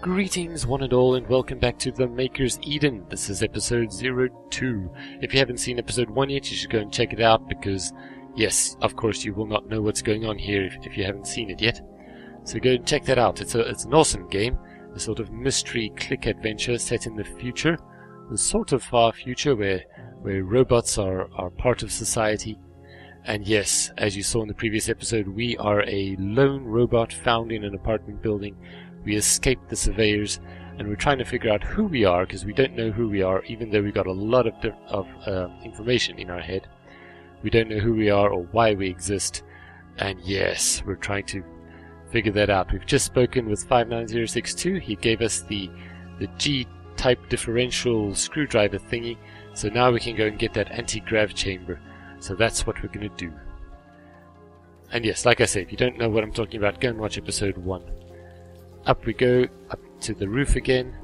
Greetings one and all, and welcome back to The Maker's Eden. This is episode 02. If you haven't seen episode 1 yet, you should go and check it out because, yes, of course you will not know what's going on here if you haven't seen it yet. So go and check that out. It's an awesome game, a sort of mystery click adventure set in the future, the sort of far future where robots are part of society. And yes, as you saw in the previous episode, we are a lone robot found in an apartment building. We escaped the surveyors, and we're trying to figure out who we are, because we don't know who we are, even though we got a lot of information in our head. We don't know who we are or why we exist, and yes, we're trying to figure that out. We've just spoken with 59062. He gave us the G-type differential screwdriver thingy, so now we can go and get that anti-grav chamber. So that's what we're going to do. And yes, like I say, if you don't know what I'm talking about, go and watch episode 1. Up we go, up to the roof again.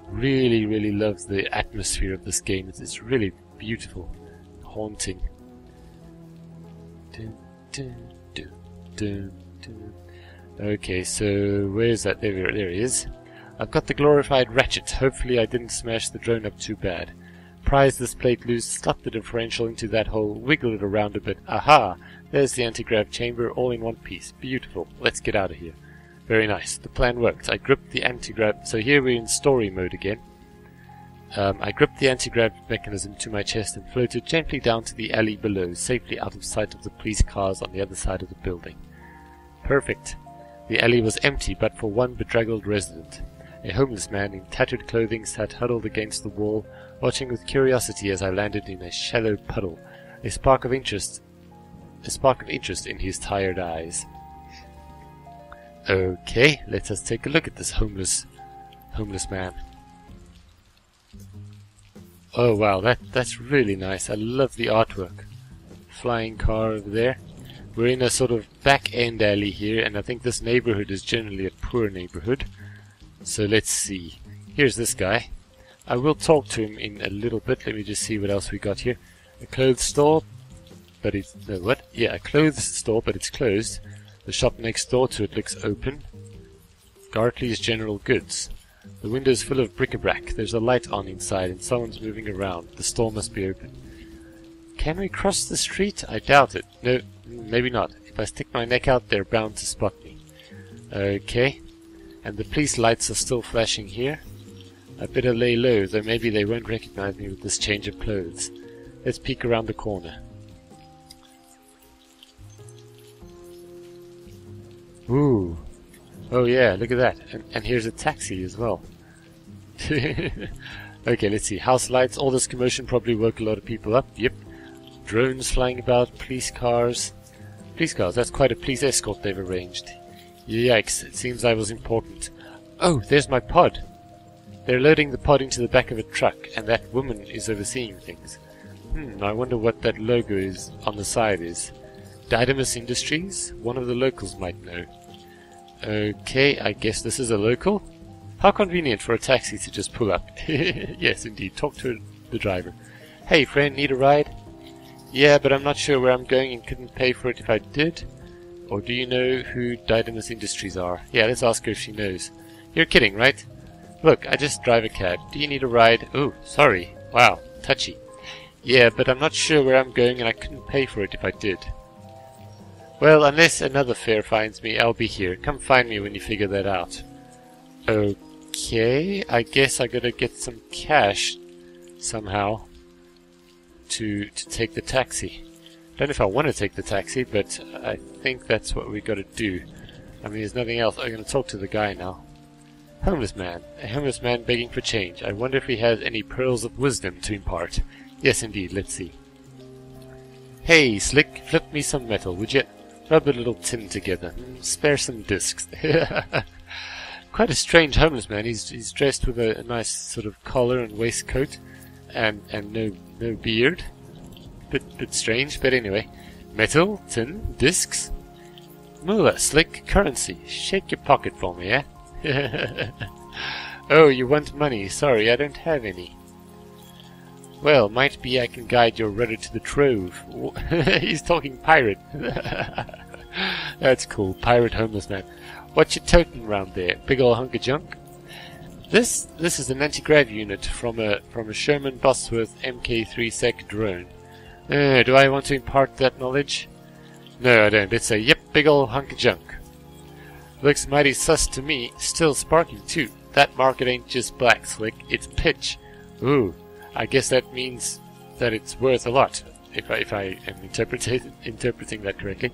Really, really love the atmosphere of this game. It's really beautiful, haunting. Okay, so where's that? There he is. I've got the glorified ratchet. Hopefully I didn't smash the drone up too bad. Prise this plate loose, slot the differential into that hole, wiggle it around a bit. Aha! There's the anti-grav chamber, all in one piece. Beautiful. Let's get out of here. Very nice. The plan worked. I gripped the anti-grav... So here we're in story mode again. I gripped the anti-grav mechanism to my chest and floated gently down to the alley below, safely out of sight of the police cars on the other side of the building. Perfect. The alley was empty but for one bedraggled resident. A homeless man in tattered clothing sat huddled against the wall, watching with curiosity as I landed in a shallow puddle, a spark of interest in his tired eyes. Okay, let us take a look at this homeless man. Oh wow, that's really nice. I love the artwork. Flying car over there. We're in a sort of back-end alley here, and I think this neighborhood is generally a poor neighborhood. So let's see. Here's this guy. I will talk to him in a little bit. Let me just see what else we got here. A clothes store, but it's... No, what? Yeah, a clothes store, but it's closed. The shop next door to it looks open. Gartley's General Goods. The window's full of bric-a-brac. There's a light on inside, and someone's moving around. The store must be open. Can we cross the street? I doubt it. No, maybe not. If I stick my neck out, they're bound to spot me. Okay. And the police lights are still flashing here. I better lay low, though maybe they won't recognize me with this change of clothes. Let's peek around the corner. Ooh. Oh yeah, look at that. And here's a taxi as well. Okay, let's see. House lights. All this commotion probably woke a lot of people up. Yep. Drones flying about. Police cars. Police cars. That's quite a police escort they've arranged. Yikes, it seems I was important. Oh, there's my pod. They're loading the pod into the back of a truck, and that woman is overseeing things. I wonder what that logo is on the side is. Didymus Industries? One of the locals might know. Okay, I guess this is a local. How convenient for a taxi to just pull up. Yes, indeed. Talk to the driver. Hey, friend, need a ride? Yeah, but I'm not sure where I'm going and couldn't pay for it if I did. Or do you know who Didymus Industries are? Yeah, let's ask her if she knows. You're kidding, right? Look, I just drive a cab. Do you need a ride? Oh, sorry. Wow, touchy. Yeah, but I'm not sure where I'm going and I couldn't pay for it if I did. Well, unless another fare finds me, I'll be here. Come find me when you figure that out. Okay, I guess I gotta get some cash somehow to take the taxi. I don't know if I want to take the taxi, but I think that's what we got to do. I mean, there's nothing else. I'm going to talk to the guy now. Homeless man. A homeless man begging for change. I wonder if he has any pearls of wisdom to impart. Yes, indeed. Let's see. Hey, Slick, flip me some metal, would you? Rub a little tin together. Spare some discs. Quite a strange homeless man. He's dressed with a nice sort of collar and waistcoat, and no beard. Bit strange, but anyway. Metal, tin, discs. Moolah, Slick, currency. Shake your pocket for me, eh? Oh, you want money. Sorry, I don't have any. Well, might be I can guide your rudder to the trove. He's talking pirate. That's cool. Pirate homeless man. What you toting around there? Big ol' hunk of junk? This is an anti-grav unit from a Sherman Bosworth Mk3 Sec drone. Do I want to impart that knowledge? No, I don't. Let's say, yep, big ol' hunk of junk. Looks mighty sus to me. Still sparking too. That market ain't just black, Slick. It's pitch. Ooh, I guess that means that it's worth a lot, if I am interpreting that correctly.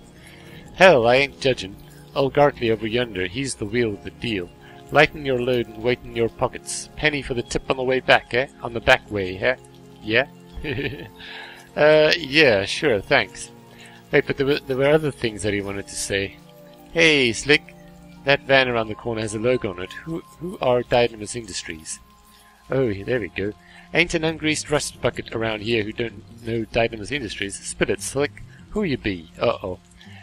Hell, I ain't judging. Old Gartley over yonder, he's the wheel of the deal. Lighten your load and weight in your pockets. Penny for the tip on the way back, eh? On the back way, eh? Yeah? Yeah, sure, thanks. Wait, but there were other things that he wanted to say. Hey, Slick, that van around the corner has a logo on it. Who are Didymus Industries? Oh, there we go. Ain't an ungreased rust bucket around here who don't know Didymus Industries. Spit it, Slick. Who you be? Uh-oh.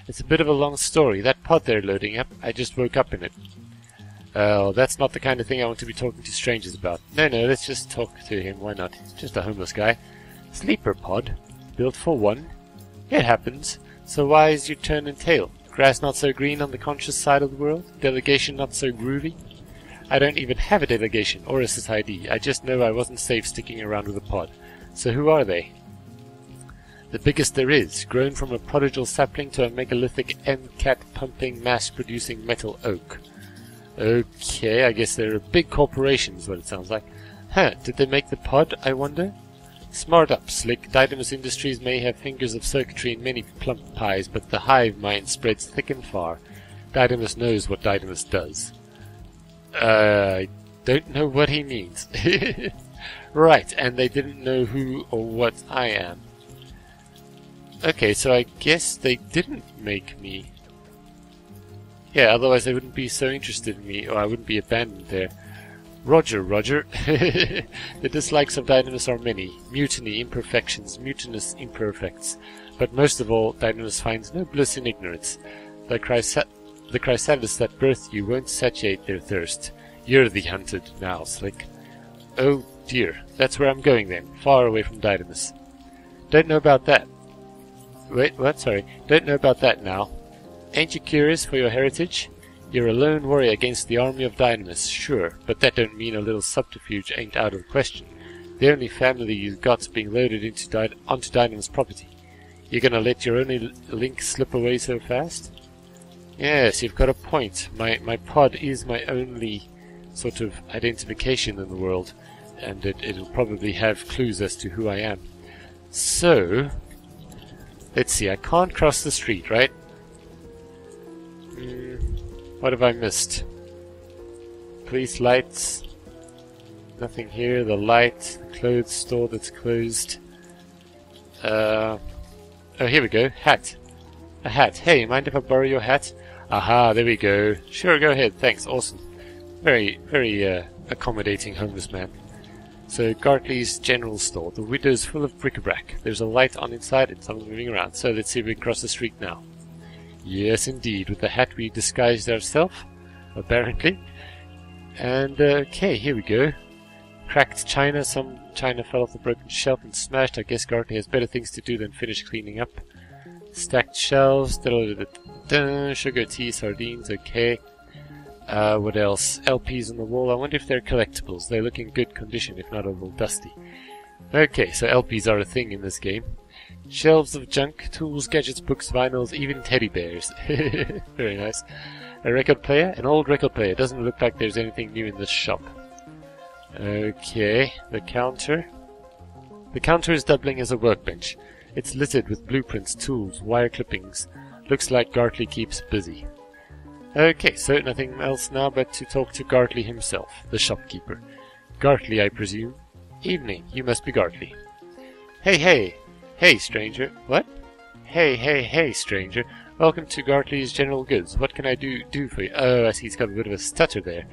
It's a bit of a long story. That pod they're loading up, I just woke up in it. Oh, that's not the kind of thing I want to be talking to strangers about. No, let's just talk to him. Why not? He's just a homeless guy. Sleeper pod? Built for one? It happens. So why is your turn and tail? Grass not so green on the conscious side of the world? Delegation not so groovy? I don't even have a delegation or a SysID. I just know I wasn't safe sticking around with a pod. So who are they? The biggest there is, grown from a prodigal sapling to a megalithic MCAT pumping, mass-producing metal oak. Okay, I guess they're a big corporation is what it sounds like. Huh, did they make the pod, I wonder? Smart up, Slick. Didymus Industries may have fingers of circuitry in many plump pies, but the hive mind spreads thick and far. Didymus knows what Didymus does. I don't know what he means. Right, and they didn't know who or what I am. Okay, so I guess they didn't make me. Yeah, otherwise they wouldn't be so interested in me, or I wouldn't be abandoned there. Roger. The dislikes of Didymus are many. Mutiny, imperfections, mutinous imperfects. But most of all, Didymus finds no bliss in ignorance. The chrysalis that birthed you won't satiate their thirst. You're the hunted now, Slick. Oh dear, that's where I'm going then, far away from Didymus. Don't know about that. Wait, what? Sorry. Don't know about that now. Ain't you curious for your heritage? You're a lone warrior against the army of Didymus, sure, but that don't mean a little subterfuge ain't out of the question. The only family you've got's being loaded onto Didymus property. You gonna let your only link slip away so fast? Yes, you've got a point. My pod is my only sort of identification in the world, and it'll probably have clues as to who I am. So, let's see, I can't cross the street, right? What have I missed? Police lights. Nothing here. The light. The clothes store that's closed. Oh, here we go. Hat. A hat. Hey, mind if I borrow your hat? Aha, there we go. Sure, go ahead. Thanks. Awesome. Very accommodating homeless man. So, Gartley's general store. The window's full of bric-a-brac. There's a light on inside and someone moving around. So, let's see if we can cross the street now. Yes, indeed. With the hat we disguised ourselves, apparently. And, okay, here we go. Cracked china. Some china fell off the broken shelf and smashed. I guess Gartley has better things to do than finish cleaning up. Stacked shelves. Sugar, tea, sardines. Okay. What else? LPs on the wall. I wonder if they're collectibles. They look in good condition, if not a little dusty. Okay, so LPs are a thing in this game. Shelves of junk, tools, gadgets, books, vinyls, even teddy bears. Very nice. A record player? An old record player. Doesn't look like there's anything new in this shop. Okay, the counter. The counter is doubling as a workbench. It's littered with blueprints, tools, wire clippings. Looks like Gartley keeps busy. Okay, so nothing else now but to talk to Gartley himself, the shopkeeper. Gartley, I presume. Evening, you must be Gartley. Hey, stranger. What? Hey, stranger. Welcome to Gartley's General Goods. What can I do for you? Oh, I see he's got a bit of a stutter there.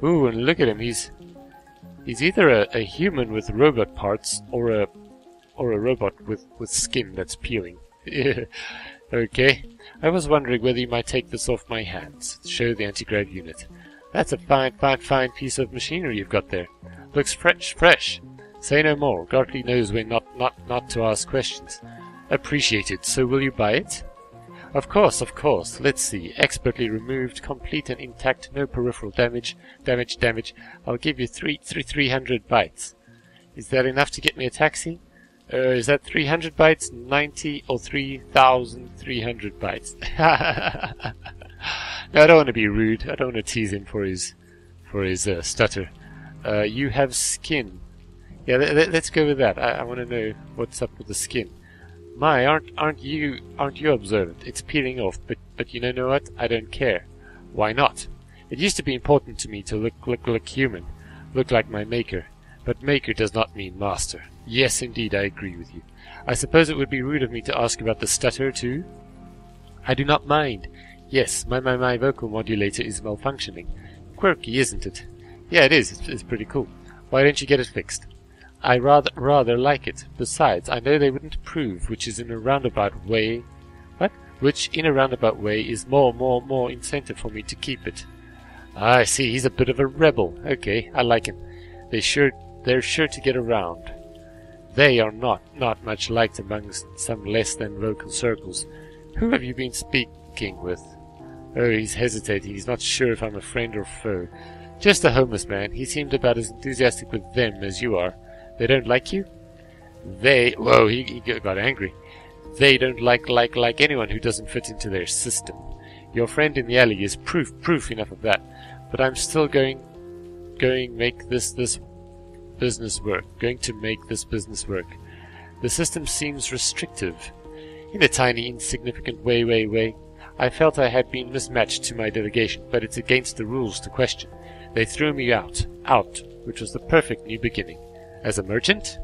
Ooh, and look at him. He's either a human with robot parts or a robot with skin that's peeling. Okay. I was wondering whether you might take this off my hands to show the anti-grav unit. That's a fine piece of machinery you've got there. Looks fresh. Say no more. Gartley knows when not to ask questions. Appreciated. So will you buy it? Of course, of course. Let's see. Expertly removed, complete and intact, no peripheral damage. Damage. I'll give you 300 bytes. Is that enough to get me a taxi? Is that 300 bytes, 90, or 3,300 bytes? No, I don't want to be rude. I don't want to tease him for his stutter. You have skin. Yeah, let's go with that. I want to know what's up with the skin. My, aren't you observant? It's peeling off, but you know what? I don't care. Why not? It used to be important to me to look human, look like my maker. But maker does not mean master. Yes, indeed, I agree with you. I suppose it would be rude of me to ask about the stutter, too? I do not mind. Yes, my vocal modulator is malfunctioning. Quirky, isn't it? Yeah, it is. It's pretty cool. Why don't you get it fixed? I rather like it. Besides, I know they wouldn't approve, which in a roundabout way is more incentive for me to keep it. I see, he's a bit of a rebel. Okay, I like him. They're sure to get around. They are not much liked amongst some less than vocal circles. Who have you been speaking with? Oh, he's hesitating. He's not sure if I'm a friend or foe. Just a homeless man. He seemed about as enthusiastic with them as you are. They don't like you? Whoa, he got angry. They don't like anyone who doesn't fit into their system. Your friend in the alley is proof enough of that. But I'm still going make this business work. Going to make this business work. The system seems restrictive. In a tiny, insignificant way. I felt I had been mismatched to my delegation, but it's against the rules to question. They threw me out, which was the perfect new beginning. As a merchant?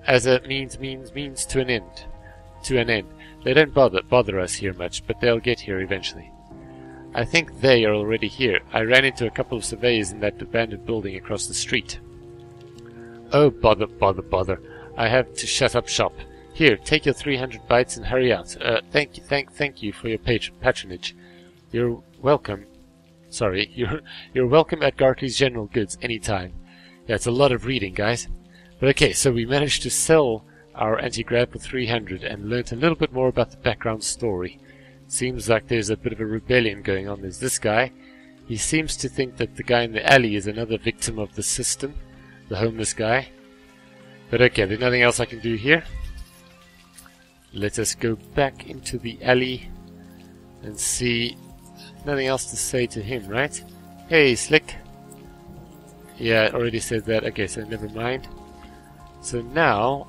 As a means to an end. They don't bother us here much, but they'll get here eventually. I think they are already here. I ran into a couple of surveyors in that abandoned building across the street. Oh, bother. I have to shut up shop. Here, take your 300 bytes and hurry out. Thank you for your patronage. You're welcome. Sorry, you're welcome at Gartley's General Goods anytime. Yeah, it's a lot of reading, guys. But okay, so we managed to sell our anti-grav for 300 and learnt a little bit more about the background story. Seems like there's a bit of a rebellion going on. There's this guy. He seems to think that the guy in the alley is another victim of the system, the homeless guy. But okay, there's nothing else I can do here. Let us go back into the alley and see. Nothing else to say to him, right? Hey, Slick. Yeah, I already said that. Okay, so never mind. So now,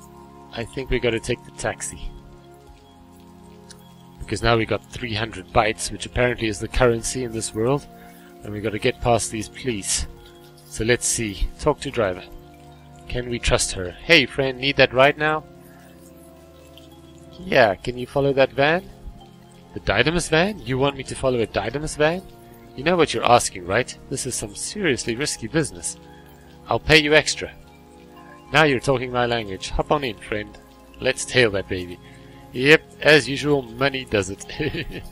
I think we got to take the taxi. Because now we got 300 bytes, which apparently is the currency in this world. And we got to get past these police. So let's see. Talk to driver. Can we trust her? Hey, friend, need that ride now? Yeah, can you follow that van? The Didymus van? You want me to follow a Didymus van? You know what you're asking, right? This is some seriously risky business. I'll pay you extra. Now you're talking my language. Hop on in, friend. Let's tail that baby. Yep, as usual, money does it.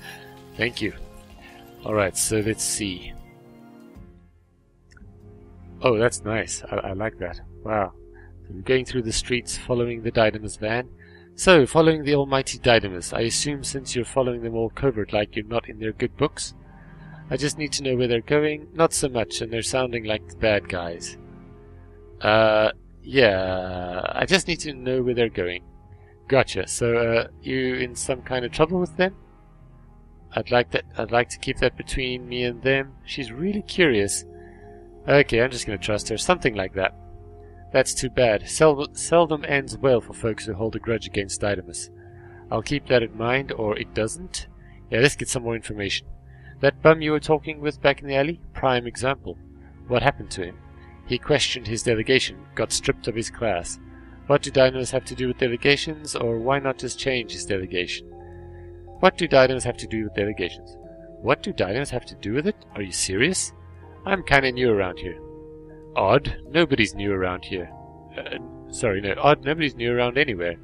Thank you. Alright, so let's see. Oh, that's nice. I like that. Wow. I'm going through the streets following the Didymus van. So, following the almighty Didymus, I assume since you're following them all covert like you're not in their good books? I just need to know where they're going. Not so much, and they're sounding like the bad guys. Yeah, I just need to know where they're going. Gotcha. So, you in some kind of trouble with them? I'd like to keep that between me and them. She's really curious. Okay, I'm just gonna trust her. Something like that. That's too bad. Seldom ends well for folks who hold a grudge against Didymus. I'll keep that in mind, or it doesn't. Yeah, let's get some more information. That bum you were talking with back in the alley? Prime example. What happened to him? He questioned his delegation, got stripped of his class. What do Didymus have to do with delegations, or why not just change his delegation? What do Didymus have to do with delegations? What do Didymus have to do with it? Are you serious? I'm kinda new around here. Odd. Nobody's new around here. Odd. Nobody's new around anywhere.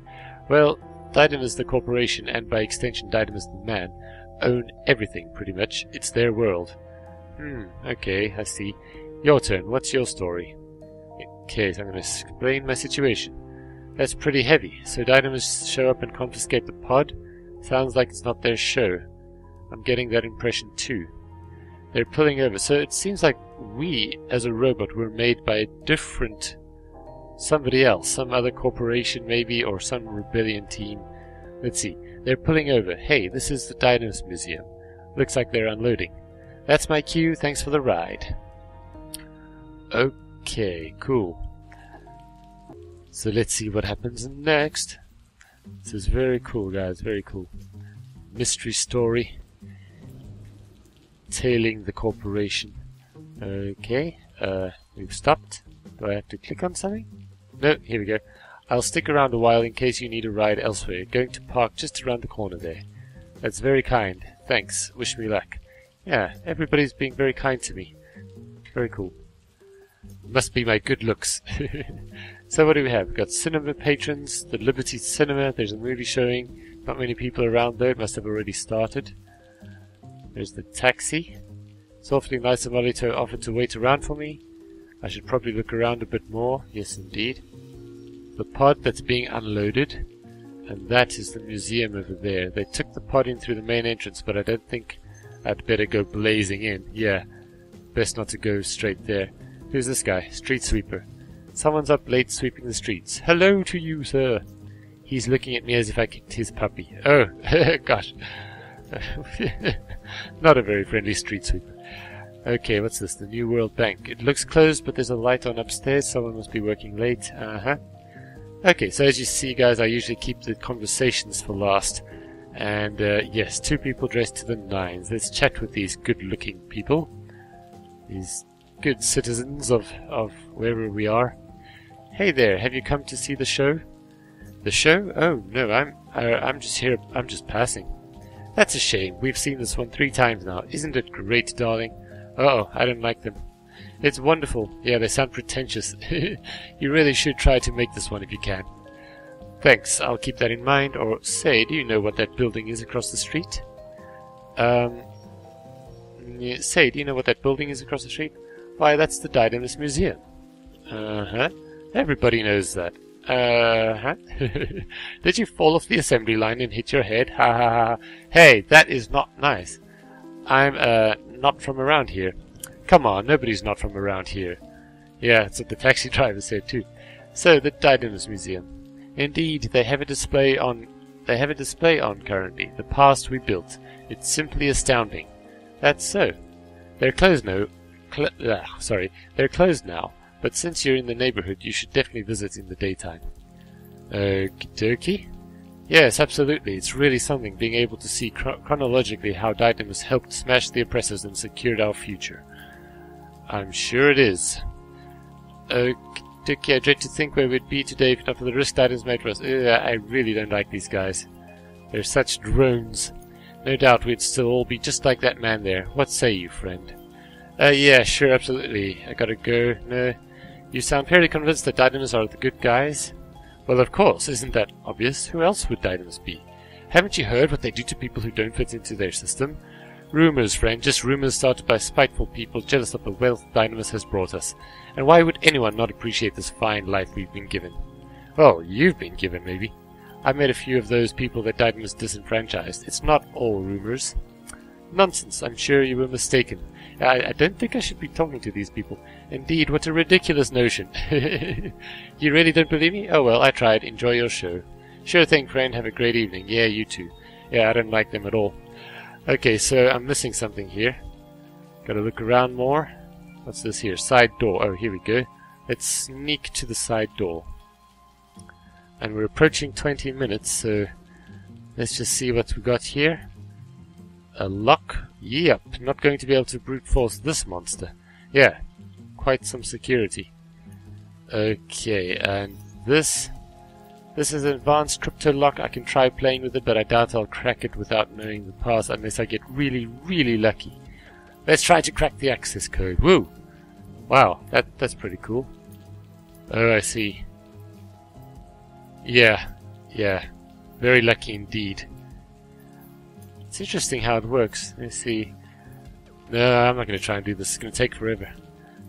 Well, Didymus the corporation, and by extension Didymus the man, own everything, pretty much. It's their world. Okay, I see. Your turn. What's your story? Okay, so I'm going to explain my situation. That's pretty heavy. So Didymus show up and confiscate the pod? Sounds like it's not their show. I'm getting that impression too. They're pulling over, so it seems like we, as a robot, were made by a different... somebody else, some other corporation maybe, or some rebellion team. Let's see. They're pulling over. Hey, this is the Didymus Museum. Looks like they're unloading. That's my cue. Thanks for the ride. Okay, cool. So let's see what happens next. This is very cool, guys. Very cool. Mystery story. Tailing the corporation. Okay. We've stopped. Do I have to click on something? No, here we go. I'll stick around a while in case you need a ride elsewhere. Going to park just around the corner there. That's very kind. Thanks. Wish me luck. Yeah, everybody's being very kind to me. Very cool. Must be my good looks. So what do we have? We've got cinema patrons, the Liberty Cinema. There's a movie showing. Not many people around though. It must have already started. There's the taxi. It's awfully nice of Molly to offer to wait around for me. I should probably look around a bit more. Yes, indeed. The pod that's being unloaded. And that is the museum over there. They took the pod in through the main entrance, but I don't think I'd better go blazing in. Yeah, best not to go straight there. Who's this guy? Street sweeper. Someone's up late sweeping the streets. Hello to you, sir. He's looking at me as if I kicked his puppy. Oh, gosh. Not a very friendly street sweeper. Okay, what's this? The New World Bank. It looks closed, but there's a light on upstairs. Someone must be working late. Okay, so as you see, guys, I usually keep the conversations for last. And, yes, two people dressed to the nines. Let's chat with these good-looking people. These good citizens of wherever we are. Hey there, have you come to see the show? The show? Oh, no, I'm just here. I'm just passing. That's a shame. We've seen this one 3 times now. Isn't it great, darling? Uh-oh, I don't like them. It's wonderful. Yeah, they sound pretentious. You really should try to make this one if you can. Thanks, I'll keep that in mind. Or, say, do you know what that building is across the street? Say, do you know what that building is across the street? Why, that's the Didymus Museum. Uh-huh. Everybody knows that. Uh-huh. Did you fall off the assembly line and hit your head? Ha ha ha. Hey, that is not nice. I'm, not from around here. Come on, nobody's not from around here. Yeah, that's what the taxi driver said too. So, the Didymus Museum. Indeed, they have a display on currently. The past we built. It's simply astounding. That's so. They're closed now. They're closed now. But since you're in the neighborhood, you should definitely visit in the daytime. Okie dokie. Yes, absolutely. It's really something being able to see chronologically how Didymus helped smash the oppressors and secured our future. I'm sure it is. Okie dokie. I dread to think where we'd be today if not for the risk Didymus made for us. I really don't like these guys. They're such drones. No doubt we'd still all be just like that man there. What say you, friend? Yeah, sure, absolutely. I gotta go. No. You sound fairly convinced that Didymus are the good guys? Well, of course, isn't that obvious? Who else would Didymus be? Haven't you heard what they do to people who don't fit into their system? Rumors, friend, just rumors started by spiteful people jealous of the wealth Didymus has brought us. And why would anyone not appreciate this fine life we've been given? Well, you've been given, maybe. I met a few of those people that Didymus disenfranchised. It's not all rumors. Nonsense, I'm sure you were mistaken. I don't think I should be talking to these people. Indeed, what a ridiculous notion. You really don't believe me? Oh well, I tried. Enjoy your show. Sure thing, friend. Have a great evening. Yeah, you too. Yeah, I don't like them at all. Okay, so I'm missing something here. Gotta look around more. What's this here? Side door. Oh, here we go. Let's sneak to the side door. And we're approaching 20 minutes, so let's just see what we got here. A lock? Yep, not going to be able to brute force this monster. Yeah, quite some security. Okay, and this is an advanced crypto lock. I can try playing with it, but I doubt I'll crack it without knowing the pass unless I get really, really lucky. Let's try to crack the access code. Woo! Wow, that's pretty cool. Oh, I see. Yeah, very lucky indeed. It's interesting how it works. Let's see. No, I'm not going to try and do this. It's going to take forever.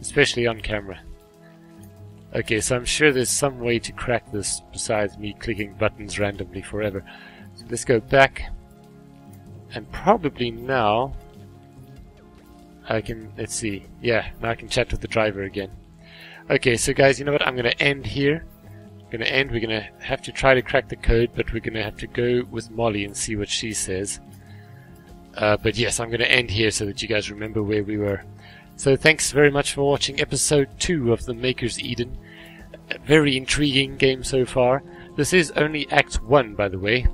Especially on camera. Okay, so I'm sure there's some way to crack this besides me clicking buttons randomly forever. So let's go back. And probably now I can, let's see, yeah, now I can chat with the driver again. Okay, so guys, you know what, I'm going to end here. We're going to have to try to crack the code, but we're going to have to go with Molly and see what she says. But yes, I'm going to end here so that you guys remember where we were. So thanks very much for watching episode 2 of the Maker's Eden. A very intriguing game so far. This is only Act 1, by the way.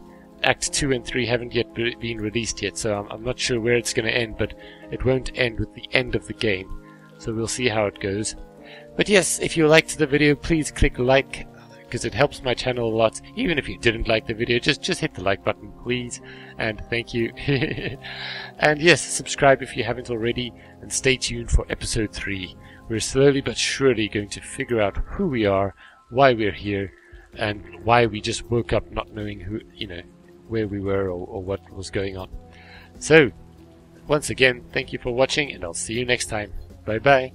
Act 2 and 3 haven't yet been released yet, so I'm not sure where it's going to end, but it won't end with the end of the game. So we'll see how it goes. But yes, if you liked the video, please click like, because it helps my channel a lot. Even if you didn't like the video, just hit the like button, please. And thank you. And yes, subscribe if you haven't already, and stay tuned for episode 3. We're slowly but surely going to figure out who we are, why we're here, and why we just woke up not knowing who, where we were or what was going on. So, once again, thank you for watching, and I'll see you next time. Bye bye.